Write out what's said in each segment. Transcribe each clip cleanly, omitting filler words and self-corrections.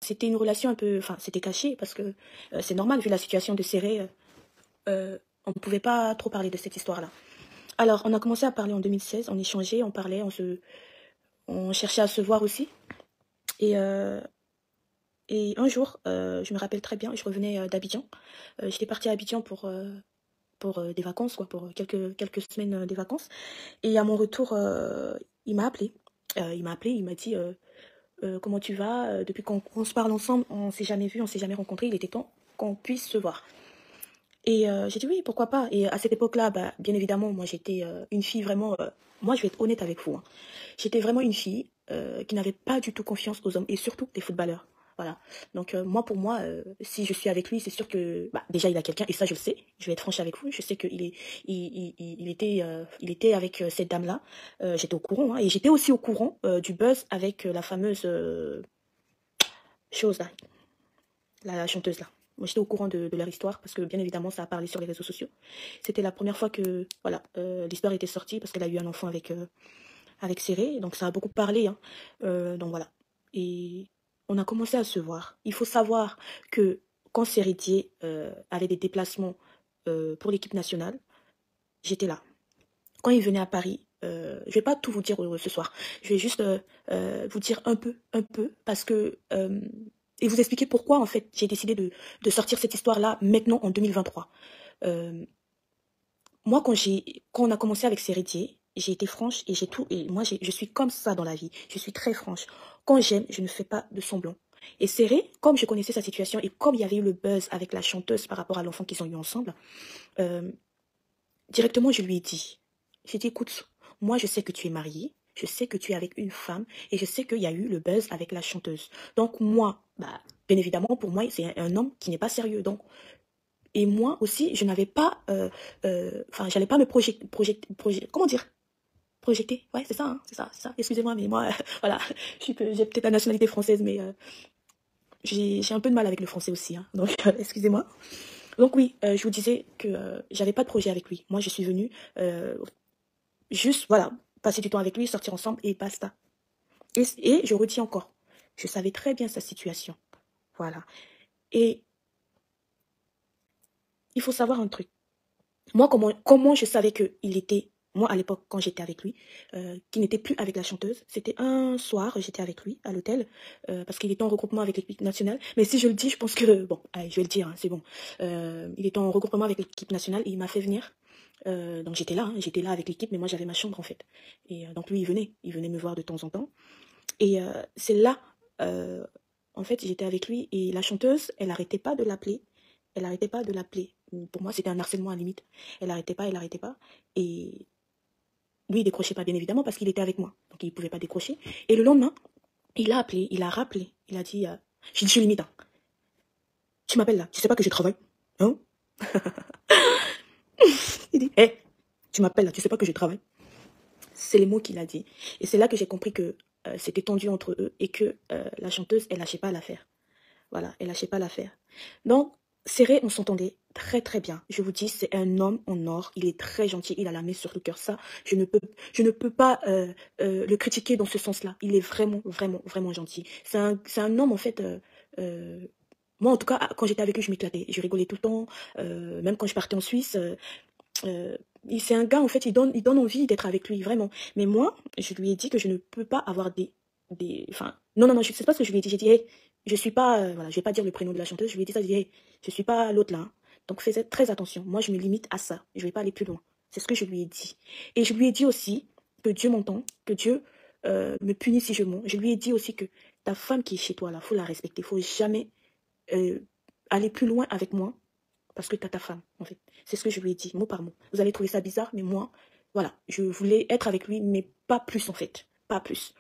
c'était une relation un peu... Enfin, c'était caché parce que c'est normal, vu la situation de Serré, on ne pouvait pas trop parler de cette histoire-là. Alors, on a commencé à parler en 2016, on échangeait, on parlait, on cherchait à se voir aussi. Et, euh, et un jour, je me rappelle très bien, je revenais d'Abidjan. J'étais partie à Abidjan pour des vacances, quoi, pour quelques semaines des vacances. Et à mon retour, il m'a appelé. Il m'a dit comment tu vas. Depuis qu'on se parle ensemble, on s'est jamais vu, on s'est jamais rencontré. Il était temps qu'on puisse se voir. Et j'ai dit oui, pourquoi pas. Et à cette époque-là, bah, bien évidemment, moi j'étais une fille vraiment... moi je vais être honnête avec vous. Hein. J'étais vraiment une fille qui n'avait pas du tout confiance aux hommes et surtout les footballeurs. Voilà. Donc moi, pour moi, si je suis avec lui, c'est sûr que bah, déjà il a quelqu'un et ça je le sais. Je vais être franche avec vous. Je sais qu'il est, il était avec cette dame-là. J'étais au courant hein, et j'étais aussi au courant du buzz avec la fameuse chose là, la chanteuse là. Moi, j'étais au courant de leur histoire parce que, bien évidemment, ça a parlé sur les réseaux sociaux. C'était la première fois que voilà, l'histoire était sortie parce qu'elle a eu un enfant avec Serré. Donc, ça a beaucoup parlé. Hein. Donc, voilà. Et on a commencé à se voir. Il faut savoir que quand Serré avait des déplacements pour l'équipe nationale, j'étais là. Quand il venait à Paris, je ne vais pas tout vous dire ce soir. Je vais juste vous dire un peu, parce que... et vous expliquer pourquoi, en fait, j'ai décidé de sortir cette histoire-là maintenant, en 2023. Euh, moi, quand on a commencé avec Serretier, j'ai été franche et j'ai tout... Et moi, je suis comme ça dans la vie. Je suis très franche. Quand j'aime, je ne fais pas de semblant. Et Serré, comme je connaissais sa situation et comme il y avait eu le buzz avec la chanteuse par rapport à l'enfant qu'ils ont eu ensemble, euh, directement, je lui ai dit... J'ai dit, écoute, moi, je sais que tu es mariée, je sais que tu es avec une femme, et je sais qu'il y a eu le buzz avec la chanteuse. Donc, moi, bah, bien évidemment, pour moi, c'est un homme qui n'est pas sérieux. Donc, et moi aussi, je n'avais pas, enfin, j'allais pas me comment dire? Projeter. Ouais, c'est ça, hein, c'est ça, c'est ça. Excusez-moi, mais moi, voilà, j'ai peut-être la nationalité française, mais j'ai un peu de mal avec le français aussi, hein, donc excusez-moi. Donc oui, je vous disais que j'avais pas de projet avec lui. Moi, je suis venue juste, voilà, passer du temps avec lui, sortir ensemble et basta. Et je redis encore, je savais très bien sa situation. Voilà. Et il faut savoir un truc. Moi, comment je savais qu'il était, moi à l'époque, quand j'étais avec lui, qu'il n'était plus avec la chanteuse, c'était un soir, j'étais avec lui à l'hôtel, parce qu'il était en regroupement avec l'équipe nationale. Mais si je le dis, je pense que, bon, allez, je vais le dire, hein, c'est bon. Il était en regroupement avec l'équipe nationale et il m'a fait venir. Donc j'étais là avec l'équipe, mais moi j'avais ma chambre en fait. Et donc lui, il venait me voir de temps en temps. Et c'est là, en fait, j'étais avec lui et la chanteuse, elle n'arrêtait pas de l'appeler. Elle n'arrêtait pas de l'appeler. Pour moi, c'était un harcèlement à la limite. Elle n'arrêtait pas, elle n'arrêtait pas. Et lui, il décrochait pas, bien évidemment, parce qu'il était avec moi. Donc, il ne pouvait pas décrocher. Et le lendemain, il a appelé, il a rappelé. Il a dit, j'ai dit, je suis limite. Hein. Tu m'appelles là, tu sais pas que je travaille. Hein? Il dit, hé, hey, tu m'appelles là, tu sais pas que je travaille. C'est les mots qu'il a dit. Et c'est là que j'ai compris que c'était tendu entre eux et que la chanteuse, elle lâchait pas l'affaire. Voilà, elle lâchait pas l'affaire. Donc, Serré, on s'entendait très très bien. Je vous dis, c'est un homme en or. Il est très gentil, il a la main sur le cœur. Ça, je ne peux pas le critiquer dans ce sens-là. Il est vraiment, vraiment, vraiment gentil. C'est un homme, en fait... moi, en tout cas, quand j'étais avec lui, je m'éclatais. Je rigolais tout le temps. Même quand je partais en Suisse... c'est un gars, en fait, il donne envie d'être avec lui, vraiment. Mais moi, je lui ai dit que je ne peux pas avoir enfin, non, je sais pas ce que je lui ai dit. J'ai dit, hey, je suis pas, voilà, je vais pas dire le prénom de la chanteuse. Je lui ai dit ça, je lui ai dit, hey, je suis pas l'autre là. Hein. Donc, faites très attention. Moi, je me limite à ça. Je vais pas aller plus loin. C'est ce que je lui ai dit. Et je lui ai dit aussi que Dieu m'entend, que Dieu me punit si je mens. Je lui ai dit aussi que ta femme qui est chez toi là, faut la respecter. Faut jamais euh, aller plus loin avec moi parce que tu as ta femme, en fait. C'est ce que je lui ai dit, mot par mot. Vous allez trouver ça bizarre, mais moi, voilà, je voulais être avec lui, mais pas plus, en fait. Pas plus.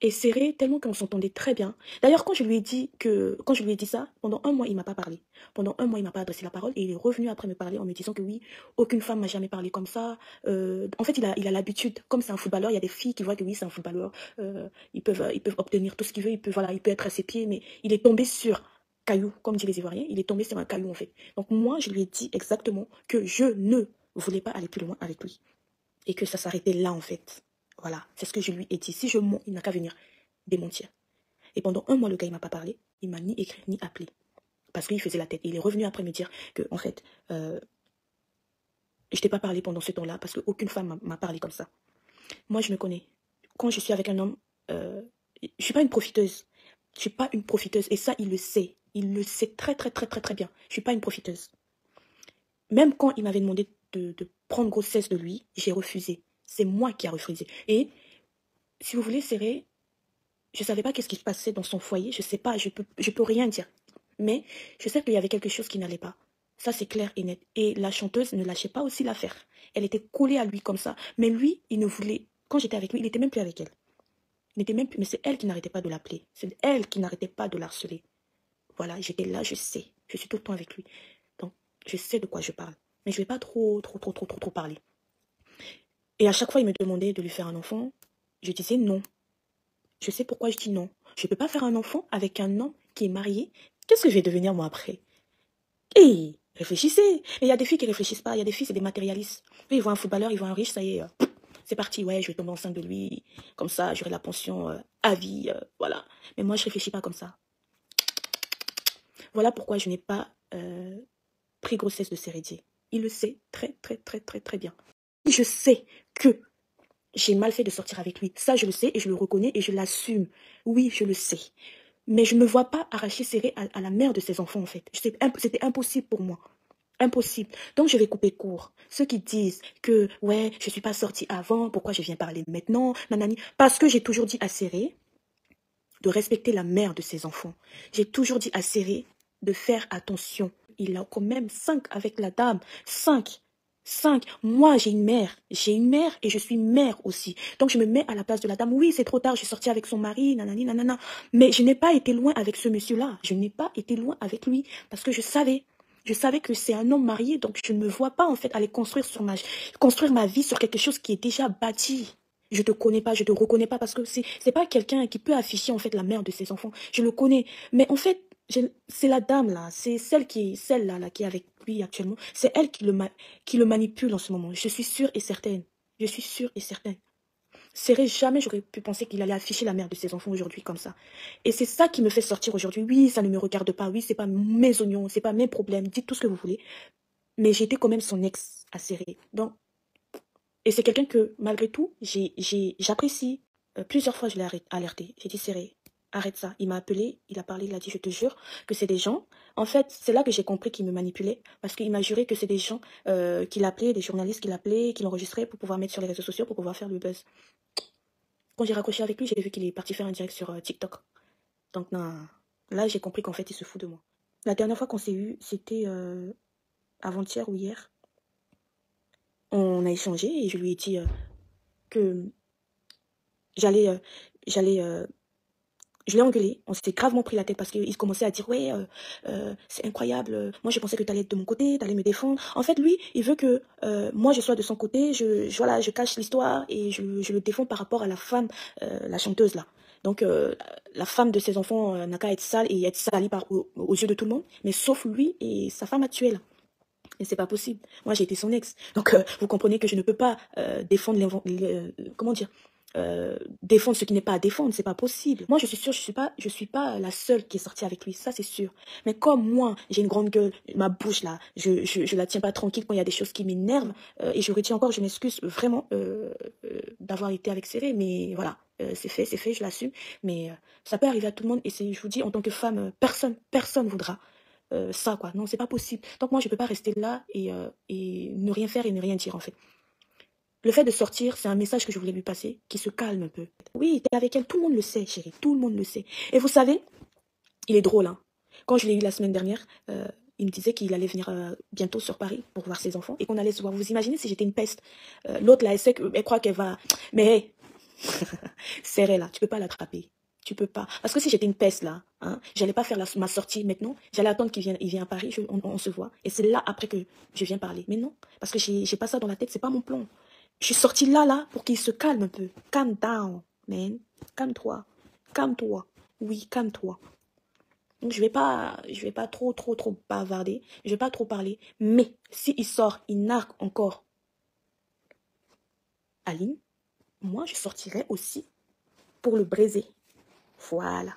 Et serré, tellement qu'on s'entendait très bien. D'ailleurs, quand je lui ai dit ça, pendant un mois, il m'a pas parlé. Pendant un mois, il m'a pas adressé la parole et il est revenu après me parler en me disant que oui, aucune femme m'a jamais parlé comme ça. En fait, il a l'habitude, comme c'est un footballeur, il y a des filles qui voient que oui, c'est un footballeur. Ils peuvent obtenir tout ce qu'ils veulent, il peut être à ses pieds, mais il est tombé sur caillou, comme disent les Ivoiriens, il est tombé sur un caillou en fait. Donc moi, je lui ai dit exactement que je ne voulais pas aller plus loin avec lui et que ça s'arrêtait là en fait. Voilà, c'est ce que je lui ai dit. Si je mens, il n'a qu'à venir démentir. Et pendant un mois, le gars, il m'a pas parlé. Il m'a ni écrit, ni appelé. Parce qu'il faisait la tête. Et il est revenu après me dire que, en fait, je t'ai pas parlé pendant ce temps-là parce qu'aucune femme m'a parlé comme ça. Moi, je me connais. Quand je suis avec un homme, je suis pas une profiteuse. Je suis pas une profiteuse. Et ça, il le sait. Il le sait très, très, très, très, très bien. Je suis pas une profiteuse. Même quand il m'avait demandé de prendre grossesse de lui, j'ai refusé. C'est moi qui ai refusé. Et, si vous voulez, Serré, je savais pas qu'est-ce qui se passait dans son foyer. Je sais pas, je peux rien dire. Mais je sais qu'il y avait quelque chose qui n'allait pas. Ça, c'est clair et net. Et la chanteuse ne lâchait pas aussi l'affaire. Elle était collée à lui comme ça. Mais lui, il ne voulait... Quand j'étais avec lui, il n'était même plus avec elle. Il n'était même plus... Mais c'est elle qui n'arrêtait pas de l'appeler. C'est elle qui n'arrêtait pas de l'harceler. Voilà, j'étais là, je sais. Je suis tout le temps avec lui. Donc, je sais de quoi je parle. Mais je ne vais pas trop parler. Et à chaque fois, il me demandait de lui faire un enfant. Je disais non. Je sais pourquoi je dis non. Je ne peux pas faire un enfant avec un homme qui est marié. Qu'est-ce que je vais devenir moi après? Hé, réfléchissez. Et il y a des filles qui ne réfléchissent pas. Il y a des filles, c'est des matérialistes. Eux, ils voient un footballeur, ils voient un riche, ça y est. C'est parti, ouais, je vais tomber enceinte de lui. Comme ça, j'aurai la pension à vie. Voilà. Mais moi, je ne réfléchis pas comme ça. Voilà pourquoi je n'ai pas pris grossesse de Sérédier. Il le sait très, très, très, très, très bien. Je sais que j'ai mal fait de sortir avec lui. Ça, je le sais et je le reconnais et je l'assume. Oui, je le sais. Mais je ne me vois pas arracher Séré à la mère de ses enfants, en fait. C'était impossible pour moi. Impossible. Donc, je vais couper court. Ceux qui disent que, ouais, je ne suis pas sortie avant, pourquoi je viens parler maintenant, nanani. Parce que j'ai toujours dit à Séré de respecter la mère de ses enfants. J'ai toujours dit à Séré de faire attention. Il a quand même 5 avec la dame. 5. Moi, j'ai une mère et je suis mère aussi. Donc, je me mets à la place de la dame. Oui, c'est trop tard, je suis sortie avec son mari, nanani, nanana. Mais je n'ai pas été loin avec ce monsieur-là. Je n'ai pas été loin avec lui parce que je savais que c'est un homme marié, donc je ne me vois pas en fait aller construire ma vie sur quelque chose qui est déjà bâti. Je te connais pas, je te reconnais pas parce que c'est pas quelqu'un qui peut afficher en fait la mère de ses enfants. Je le connais, mais en fait c'est la dame là, c'est celle-là qui est avec lui actuellement. C'est elle qui le manipule en ce moment. Je suis sûre et certaine. Je suis sûre et certaine. Jamais j'aurais pu penser qu'il allait afficher la mère de ses enfants aujourd'hui comme ça. Et c'est ça qui me fait sortir aujourd'hui. Oui, ça ne me regarde pas. Oui, c'est pas mes oignons, c'est pas mes problèmes. Dites tout ce que vous voulez. Mais j'étais quand même son ex à Serré. Donc, et c'est quelqu'un que, malgré tout, j'apprécie. Plusieurs fois, je l'ai alerté. J'ai dit, Serré, arrête ça. Il m'a appelé, il a parlé, il a dit, je te jure que c'est des gens. En fait, c'est là que j'ai compris qu'il me manipulait. Parce qu'il m'a juré que c'est des gens qui l'appelaient, des journalistes qui l'appelaient, qui l'enregistraient pour pouvoir mettre sur les réseaux sociaux, pour pouvoir faire le buzz. Quand j'ai raccroché avec lui, j'ai vu qu'il est parti faire un direct sur TikTok. Donc, non, là, j'ai compris qu'en fait, il se fout de moi. La dernière fois qu'on s'est eu, c'était avant-hier ou hier. On a échangé et je lui ai dit que j'allais... je l'ai engueulé, on s'était gravement pris la tête parce qu'il commençait à dire ouais, c'est incroyable, moi je pensais que tu allais être de mon côté, tu allais me défendre. En fait lui, il veut que moi je sois de son côté, voilà, je cache l'histoire et je le défends par rapport à la femme, la chanteuse là. Donc la femme de ses enfants n'a qu'à être sale et être salie aux yeux de tout le monde, mais sauf lui et sa femme actuelle. Et c'est pas possible. Moi, j'ai été son ex. Donc, vous comprenez que je ne peux pas défendre comment dire, défendre ce qui n'est pas à défendre. C'est pas possible. Moi, je suis sûre, je suis pas la seule qui est sortie avec lui. Ça, c'est sûr. Mais comme moi, j'ai une grande gueule, ma bouche là, je la tiens pas tranquille quand il y a des choses qui m'énervent. Et je retiens encore, je m'excuse vraiment d'avoir été avec Serré. Mais voilà, c'est fait, je l'assume. Mais ça peut arriver à tout le monde. Et je vous dis, en tant que femme, personne voudra ça quoi, non c'est pas possible. Donc moi je peux pas rester là et ne rien faire et ne rien dire en fait. Le fait de sortir, c'est un message que je voulais lui passer, qui se calme un peu. Oui, t'es avec elle, tout le monde le sait chérie, tout le monde le sait. Et vous savez, il est drôle hein. Quand je l'ai eu la semaine dernière, il me disait qu'il allait venir bientôt sur Paris pour voir ses enfants et qu'on allait se voir. Vous imaginez si j'étais une peste, l'autre là elle croit qu'elle va, mais hey, Serré là, tu peux pas l'attraper. Tu peux pas. Parce que si j'étais une peste là, hein, j'allais pas faire ma sortie maintenant. J'allais attendre qu'il vienne à Paris, on se voit. Et c'est là après que je viens parler. Mais non, parce que j'ai pas ça dans la tête, c'est pas mon plan. Je suis sortie là, pour qu'il se calme un peu. Calm down, man. Calme-toi. Calme-toi. Oui, calme-toi. Donc je vais pas trop bavarder. Je vais pas trop parler. Mais si il sort, il nargue encore Aline, moi je sortirai aussi pour le briser. Voilà.